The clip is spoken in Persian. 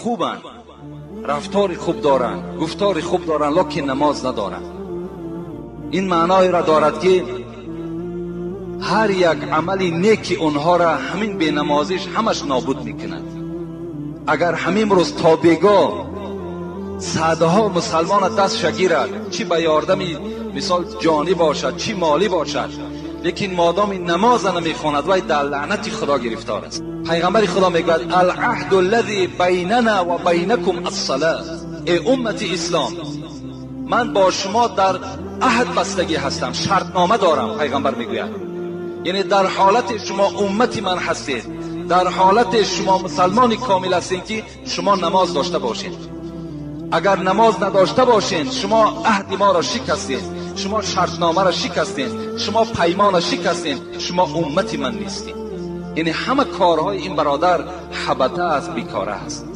خوبن، رفتار خوب دارن، گفتار خوب دارن، لکن نماز ندارن. این معنای را دارد که هر یک عملی نیکی اونها را همین بی نمازیش همش نابود میکند. اگر همین روز تا بیگاه صدها مسلمان دست شگیرد، چی به یاردمی مثال جانی باشد چی مالی باشد، لیکن مادام نماز نمیخواند وای در لعنت خدا گرفتار است. پیغمبر خدا میگوید العهد الذی بیننا و بینکم الصلاة. ای امت اسلام، من با شما در عهد بستگی هستم، شرطنامه دارم. پیغمبر میگوید یعنی در حالت شما امتی من هستید، در حالت شما مسلمانی کامل هستید که شما نماز داشته باشید. اگر نماز نداشته باشید شما عهد ما را شکستید، شما شرطنامه را شکستید، شما پیمان را شکستید، شما امتی من نیستید. یعنی همه کارهای این برادر حبطه است، بیکاره است.